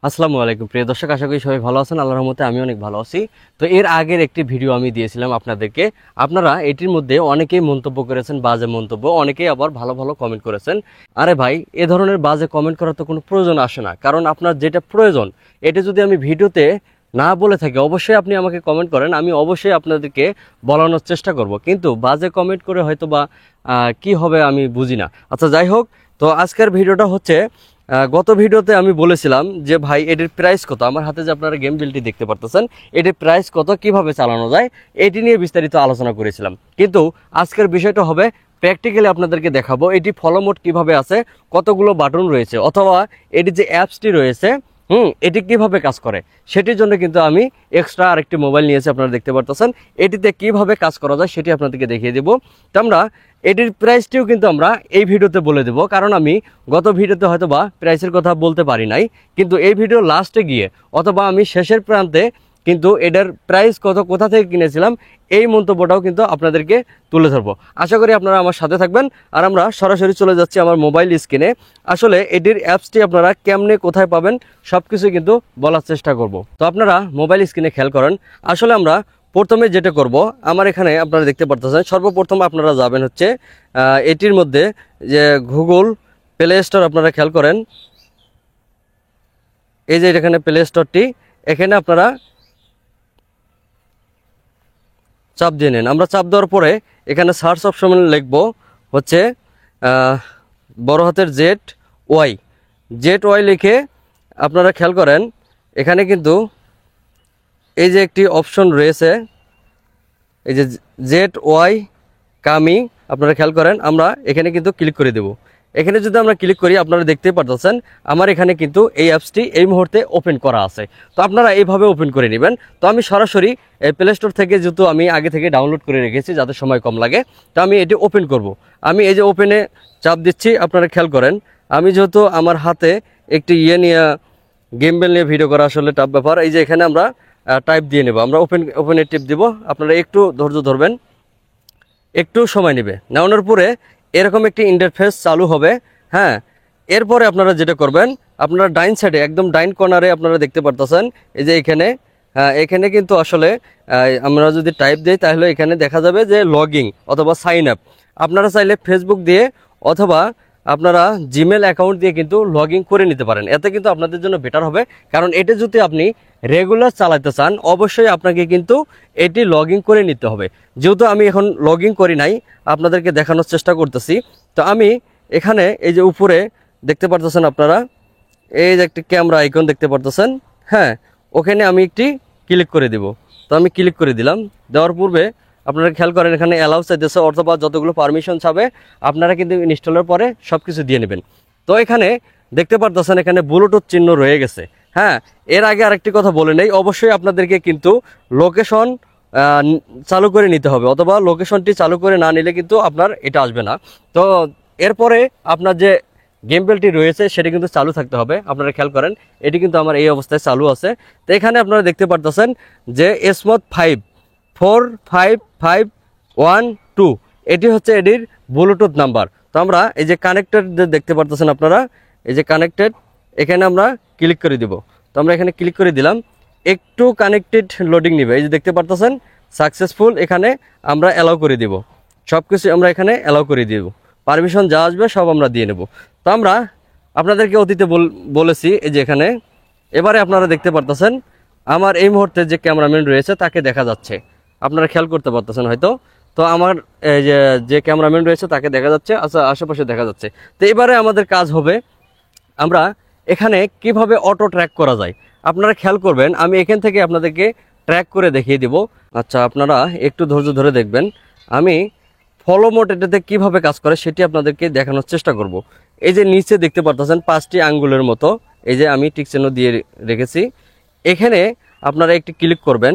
আসসালামু আলাইকুম প্রিয় দর্শক, আশা করি সবাই ভালো আছেন। আল্লাহর রহমতে আমি অনেক ভালো আছি। তো এর আগের একটি ভিডিও আমি দিয়েছিলাম আপনাদেরকে। আপনারা এটির মধ্যে অনেকেই মন্তব্য করেছেন, বাজে মন্তব্য, অনেকেই আবার ভালো ভালো কমেন্ট করেছেন। আরে ভাই, এ ধরনের বাজে কমেন্ট করার তো কোনো প্রয়োজন আসে না, কারণ আপনার যেটা প্রয়োজন এটা যদি আমি ভিডিওতে না বলে থাকি অবশ্যই আপনি আমাকে কমেন্ট করেন, আমি অবশ্যই আপনাদেরকে বলানোর চেষ্টা করব। কিন্তু বাজে কমেন্ট করে হয়তো বা কি হবে আমি বুঝি না। আচ্ছা, যাই হোক, তো আজকের ভিডিওটা হচ্ছে গত ভিডিওতে আমি বলেছিলাম যে ভাই এটির প্রাইস কত, আমার হাতে যে আপনারা গেম বিলটি দেখতে পারতেছেন এটির প্রাইস কত, কিভাবে চালানো যায় এটি নিয়ে বিস্তারিত আলোচনা করেছিলাম। কিন্তু আজকের বিষয়টা হবে প্র্যাকটিক্যালি আপনাদেরকে দেখাবো এটি ফলো মোড কীভাবে আছে, কতগুলো বাটন রয়েছে, অথবা এটি যে অ্যাপসটি রয়েছে এটি কিভাবে কাজ করে সেটির জন্য কিন্তু আমি এক্সট্রা আরেকটি মোবাইল নিয়েছি, আপনারা দেখতে পারতেছেন। এটিতে কিভাবে কাজ করা যায় সেটি আপনাদেরকে দেখিয়ে দেবো। তো আমরা এটির প্রাইসটিও কিন্তু আমরা এই ভিডিওতে বলে দেবো, কারণ আমি গত ভিডিওতে হয়তো বা প্রাইসের কথা বলতে পারি নাই, কিন্তু এই ভিডিও লাস্টে গিয়ে অথবা আমি শেষের প্রান্তে কিন্তু এটার প্রাইস কত, কোথা থেকে কিনেছিলাম এই মন্তব্যটাও কিন্তু আপনাদেরকে তুলে ধরবো। আশা করি আপনারা আমার সাথে থাকবেন। আর আমরা সরাসরি চলে যাচ্ছি আমার মোবাইল স্ক্রিনে। আসলে এটির অ্যাপসটি আপনারা কেমনে কোথায় পাবেন সব কিছু কিন্তু বলার চেষ্টা করব। তো আপনারা মোবাইল স্ক্রিনে খেয়াল করেন। আসলে আমরা প্রথমে যেটা করব, আমার এখানে আপনারা দেখতে পারতেছেন, সর্বপ্রথম আপনারা যাবেন হচ্ছে এটির মধ্যে যে গুগল প্লে স্টোর, আপনারা খেয়াল করেন এই যে এখানে প্লে স্টোরটি, এখানে আপনারা চাপ দিয়ে নেন। আমরা চাপ দেওয়ার পরে এখানে সার্চ অপশন লিখব হচ্ছে বড় হাতের জেড ওয়াই লিখে আপনারা খেয়াল করেন এখানে কিন্তু এই যে একটি অপশন রয়েছে, এই যে জেড ওয়াই কামি, আপনারা খেয়াল করেন আমরা এখানে কিন্তু ক্লিক করে দেব। এখানে যদি আমরা ক্লিক করি আপনারা দেখতেই পারতেছেন আমার এখানে কিন্তু এই অ্যাপসটি এই মুহূর্তে ওপেন করা আছে। তো আপনারা এইভাবে ওপেন করে নেবেন। তো আমি সরাসরি প্লে স্টোর থেকে, যেহেতু আমি আগে থেকে ডাউনলোড করে রেখেছি যাতে সময় কম লাগে, তো আমি এটি ওপেন করব। আমি এই যে ওপেনে চাপ দিচ্ছি, আপনারা খেয়াল করেন আমি যেহেতু আমার হাতে একটি নিয়ে গেমবেল নিয়ে ভিডিও করা আসলে টাফ ব্যাপার। এই যে এখানে আমরা টাইপ দিয়ে নেব, আমরা ওপেনে টিপ দিব। আপনারা একটু ধৈর্য ধরবেন, একটু সময় নেবে। নেওয়ানোর পরে এরকম একটি ইন্টারফেস চালু হবে। হ্যাঁ, এরপরে আপনারা যেটা করবেন, আপনারা ডাইন সাইডে একদম ডাইন কর্নারে আপনারা দেখতে পারতেছেন এই যে এখানে, এখানে কিন্তু আসলে আমরা যদি টাইপ দিই তাহলে এখানে দেখা যাবে যে লগইন অথবা সাইন আপ। আপনারা চাইলে ফেসবুক দিয়ে অথবা আপনারা জিমেল অ্যাকাউন্ট দিয়ে কিন্তু লগ ইন করে নিতে পারেন, এতে কিন্তু আপনাদের জন্য বেটার হবে। কারণ এটা যদি আপনি রেগুলার চালাতে চান অবশ্যই আপনাকে কিন্তু এটি লগ ইন করে নিতে হবে। যেহেতু আমি এখন লগ ইন করি নাই, আপনাদেরকে দেখানোর চেষ্টা করতেছি। তো আমি এখানে এই যে উপরে দেখতে পারতেছেন আপনারা এই যে একটি ক্যামেরা আইকন দেখতে পারতেছেন, হ্যাঁ, ওখানে আমি একটি ক্লিক করে দিব। তো আমি ক্লিক করে দিলাম। দেওয়ার পূর্বে আপনারা খেয়াল করেন এখানে অ্যালাউ চাইতেছে, অথবা যতগুলো পারমিশন চাবে আপনারা কিন্তু ইনস্টলের পরে সব কিছু দিয়ে নেবেন। তো এখানে দেখতে পারতেছেন এখানে ব্লুটুথ চিহ্ন রয়ে গেছে। হ্যাঁ, এর আগে আরেকটি কথা বলে নেই, অবশ্যই আপনাদেরকে কিন্তু লোকেশন চালু করে নিতে হবে, অথবা লোকেশনটি চালু করে না নিলে কিন্তু আপনার এটা আসবে না। তো এরপরে আপনার যে গেমবেলটি রয়েছে সেটি কিন্তু চালু থাকতে হবে। আপনারা খেয়াল করেন এটি কিন্তু আমার এই অবস্থায় চালু আছে। তো এখানে আপনারা দেখতে পারতেছেন যে স্মুথ 54551 এটি হচ্ছে এটির ব্লুটুথ নাম্বার। তো আমরা এই যে কানেক্টেড দেখতে পারতেছেন আপনারা, এই যে কানেক্টেড, এখানে আমরা ক্লিক করে দিব। তো আমরা এখানে ক্লিক করে দিলাম, একটু কানেক্টেড লোডিং নিবে। এই যে দেখতে পারতেছেন সাকসেসফুল, এখানে আমরা অ্যালাউ করে দিব, সব কিছু আমরা এখানে অ্যালাউ করে দিব, পারমিশন যা আসবে সব আমরা দিয়ে নেব। তো আমরা আপনাদেরকে অতীতে বলেছি এই যে এখানে, এবারে আপনারা দেখতে পারতেছেন আমার এই মুহূর্তে যে ক্যামেরাম্যান রয়েছে তাকে দেখা যাচ্ছে, আপনারা খেয়াল করতে পারতেছেন হয়তো। তো আমার এই যে ক্যামেরাম্যান রয়েছে তাকে দেখা যাচ্ছে, আচ্ছা আশেপাশে দেখা যাচ্ছে। তো এবারে আমাদের কাজ হবে আমরা এখানে কিভাবে অটো ট্র্যাক করা যায়। আপনারা খেয়াল করবেন আমি এখান থেকে আপনাদেরকে ট্র্যাক করে দেখিয়ে দিব। আচ্ছা, আপনারা একটু ধৈর্য ধরে দেখবেন, আমি ফলো মোড এটাতে কীভাবে কাজ করে সেটি আপনাদেরকে দেখানোর চেষ্টা করব। এই যে নিচে দেখতে পারতেছেন 5টি আঙ্গুলের মতো, এই যে আমি টিক চিহ্ন দিয়ে রেখেছি, এখানে আপনারা একটি ক্লিক করবেন।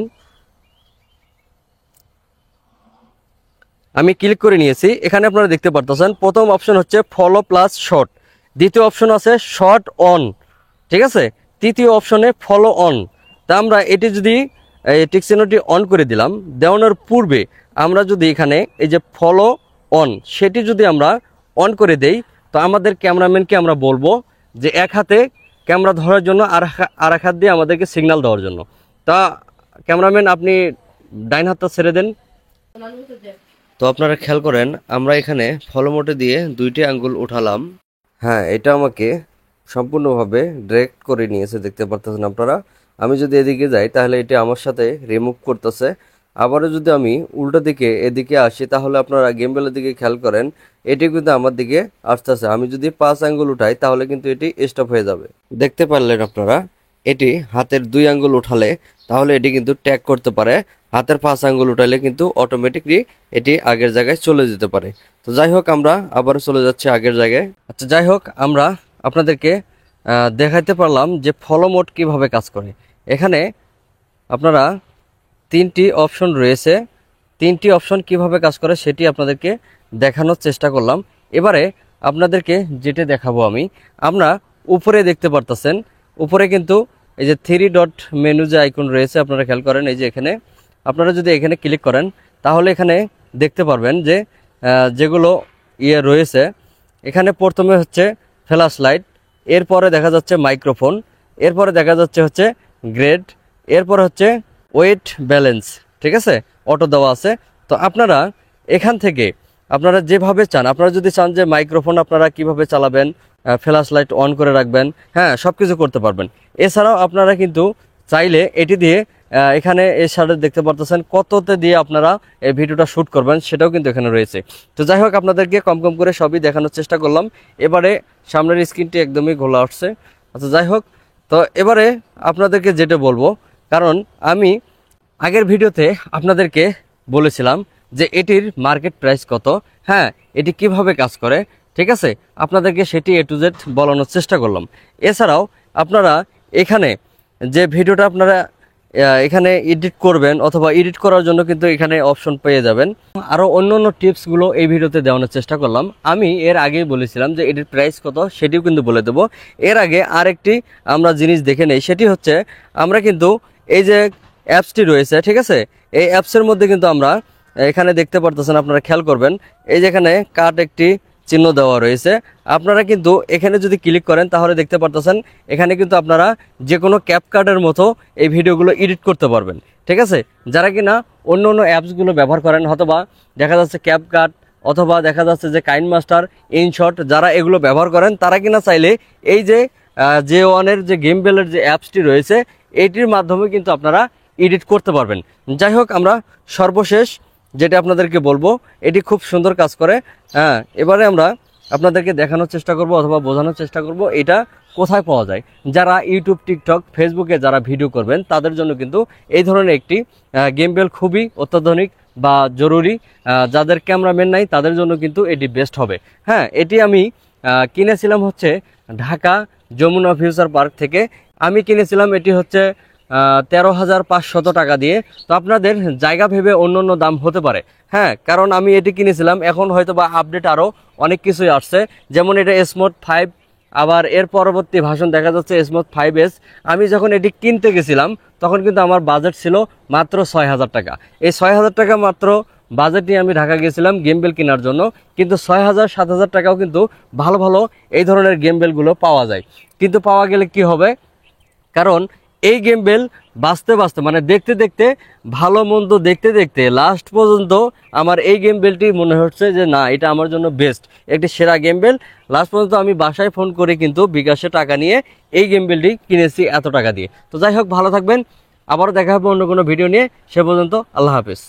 আমি ক্লিক করে নিয়েছি। এখানে আপনারা দেখতে পারতেছেন প্রথম অপশন হচ্ছে ফলো প্লাস শর্ট, দ্বিতীয় অপশন আছে শর্ট অন, ঠিক আছে, তৃতীয় অপশনে ফলো অন। তা আমরা এটি যদি টিক চিহ্নটি অন করে দিলাম, দেওয়ানোর পূর্বে আমরা যদি এখানে এই যে ফলো অন সেটি যদি আমরা অন করে দেই, তো আমাদের ক্যামেরাম্যানকে আমরা বলবো যে এক হাতে ক্যামেরা ধরার জন্য, আর এক হাত দিয়ে আমাদেরকে সিগন্যাল দেওয়ার জন্য। তা ক্যামেরাম্যান আপনি ডাইন হাতটা ছেড়ে দেন। তো আপনারা খেয়াল করেন, আমরা এখানে ফলো মোডে দিয়ে 2টি আঙ্গুল উঠালাম। হ্যাঁ, এটা আমাকে সম্পূর্ণভাবে ডিরেক্ট করে নিয়েছে, দেখতে পারতেছেন আপনারা। আমি যদি এদিকে যাই তাহলে এটা আমার সাথে রিমুভ করতেছে। আবারও যদি আমি উল্টো দিকে এদিকে আসি তাহলে আপনারা গেমবেলের দিকে খেয়াল করেন, এটি কিন্তু আমার দিকে আসতেছে। আমি যদি 5 আঙ্গুল উঠাই তাহলে কিন্তু এটি স্টপ হয়ে যাবে। দেখতে পারলেন আপনারা, এটি হাতের 2 আঙ্গুল উঠালে তাহলে এটি কিন্তু ট্যাগ করতে পারে, হাতের 5 আঙ্গুল উঠালে কিন্তু অটোমেটিকলি এটি আগের জায়গায় চলে যেতে পারে। তো যাই হোক, আমরা আবারও চলে যাচ্ছি আগের জায়গায়। আচ্ছা, যাই হোক, আমরা আপনাদেরকে দেখাইতে পারলাম যে ফলো মোড কীভাবে কাজ করে। এখানে আপনারা 3টি অপশন রয়েছে, 3টি অপশন কিভাবে কাজ করে সেটি আপনাদেরকে দেখানোর চেষ্টা করলাম। এবারে আপনাদেরকে যেটা দেখাবো আমরা উপরে দেখতে পারতেছেন, উপরে কিন্তু এই যে 3 ডট মেনু যে আইকন রয়েছে আপনারা খেয়াল করেন, এই যে এখানে আপনারা যদি এখানে ক্লিক করেন তাহলে এখানে দেখতে পারবেন যে যেগুলো রয়েছে। এখানে প্রথমে হচ্ছে ফ্ল্যাশ লাইট, এরপরে দেখা যাচ্ছে মাইক্রোফোন, এরপরে দেখা যাচ্ছে হচ্ছে গ্রেড, এরপরে হচ্ছে ওয়েট ব্যালেন্স, ঠিক আছে, অটো দেওয়া আছে। তো আপনারা এখান থেকে আপনারা যেভাবে চান, আপনারা যদি চান যে মাইক্রোফোন আপনারা কিভাবে চালাবেন, ফ্ল্যাশ লাইট অন করে রাখবেন, হ্যাঁ, সব কিছু করতে পারবেন। এছাড়াও আপনারা কিন্তু চাইলে এটি দিয়ে এখানে এর সাথে দেখতে পারতেছেন কততে দিয়ে আপনারা এই ভিডিওটা শ্যুট করবেন সেটাও কিন্তু এখানে রয়েছে। তো যাই হোক, আপনাদেরকে কম কম করে সবই দেখানোর চেষ্টা করলাম। এবারে সামনের স্ক্রিনটি একদমই ঘোলা উঠছে। আচ্ছা, যাই হোক, তো এবারে আপনাদেরকে যেটা বলবো, কারণ আমি আগের ভিডিওতে আপনাদেরকে বলেছিলাম যে এটির মার্কেট প্রাইস কত, হ্যাঁ, এটি কিভাবে কাজ করে, ঠিক আছে, আপনাদেরকে সেটি A to Z বলানোর চেষ্টা করলাম। এছাড়াও আপনারা এখানে যে ভিডিওটা আপনারা এখানে এডিট করবেন অথবা এডিট করার জন্য কিন্তু এখানে অপশন পেয়ে যাবেন। আরও অন্য টিপসগুলো এই ভিডিওতে দেওয়ানোর চেষ্টা করলাম। আমি এর আগেই বলেছিলাম যে এটির প্রাইস কত সেটিও কিন্তু বলে দেবো। এর আগে আরেকটি আমরা জিনিস দেখে নেই, সেটি হচ্ছে আমরা কিন্তু এই যে অ্যাপসটি রয়েছে, ঠিক আছে, এই অ্যাপসের মধ্যে কিন্তু আমরা এখানে দেখতে পারতেছেন, আপনারা খেয়াল করবেন, এই যে এখানে কাট একটি চিহ্ন দেওয়া রয়েছে। আপনারা কিন্তু এখানে যদি ক্লিক করেন তাহলে দেখতে পারতেছেন এখানে কিন্তু আপনারা যে কোনো ক্যাপকাটের মতো এই ভিডিওগুলো এডিট করতে পারবেন, ঠিক আছে। যারা কিনা অন্য অ্যাপসগুলো ব্যবহার করেন, অথবা দেখা যাচ্ছে ক্যাপকাট অথবা দেখা যাচ্ছে যে কাইনমাস্টার, ইনশট, যারা এগুলো ব্যবহার করেন তারা কিনা চাইলে এই যে J1-এর যে গেমবেলের যে অ্যাপসটি রয়েছে এইটির মাধ্যমে কিন্তু আপনারা এডিট করতে পারবেন। যাই হোক, আমরা সর্বশেষ যেটা আপনাদেরকে বলবো, এটি খুব সুন্দর কাজ করে। হ্যাঁ, এবারে আমরা আপনাদেরকে দেখানোর চেষ্টা করব অথবা বোঝানোর চেষ্টা করব এটা কোথায় পাওয়া যায়। যারা ইউটিউব, টিকটক, ফেসবুকে যারা ভিডিও করবেন তাদের জন্য কিন্তু এই ধরনের একটি গেমবেল খুবই অত্যাধুনিক বা জরুরি। যাদের ক্যামেরাম্যান নাই তাদের জন্য কিন্তু এটি বেস্ট হবে। হ্যাঁ, এটি আমি কিনেছিলাম হচ্ছে ঢাকা যমুনা ফিউচার পার্ক থেকে। আমি কিনেছিলাম এটি হচ্ছে 13,500 টাকা দিয়ে। তো আপনাদের জায়গা ভেবে অন্য দাম হতে পারে, হ্যাঁ, কারণ আমি এটি কিনেছিলাম, এখন হয়তো বা আপডেট আরও অনেক কিছুই আসছে, যেমন এটা স্মুথ 5, আবার এর পরবর্তী ভাষণ দেখা যাচ্ছে স্মুথ 5S। আমি যখন এটি কিনতে গেছিলাম তখন কিন্তু আমার বাজেট ছিল মাত্র 6,000 টাকা। এই 6,000 টাকা মাত্র বাজেট নিয়ে আমি ঢাকা গেছিলাম গেমবেল কেনার জন্য, কিন্তু 6,000 7,000 টাকাও কিন্তু ভালো ভালো এই ধরনের গেমবেলগুলো পাওয়া যায়। কিন্তু পাওয়া গেলে কি হবে, কারণ এই গেমবেল বাঁচতে বাঁচতে মানে দেখতে দেখতে ভালো মন্দ দেখতে দেখতে লাস্ট পর্যন্ত আমার এই গেমবেলটি মনে হচ্ছে যে না, এটা আমার জন্য বেস্ট, একটি সেরা গেমবেল। লাস্ট পর্যন্ত আমি বাসায় ফোন করে কিন্তু বিকাশে টাকা নিয়ে এই গেমবেলটি কিনেছি এত টাকা দিয়ে। তো যাই হোক, ভালো থাকবেন, আবারও দেখা হবে অন্য কোনো ভিডিও নিয়ে। সে পর্যন্ত আল্লাহ হাফেজ।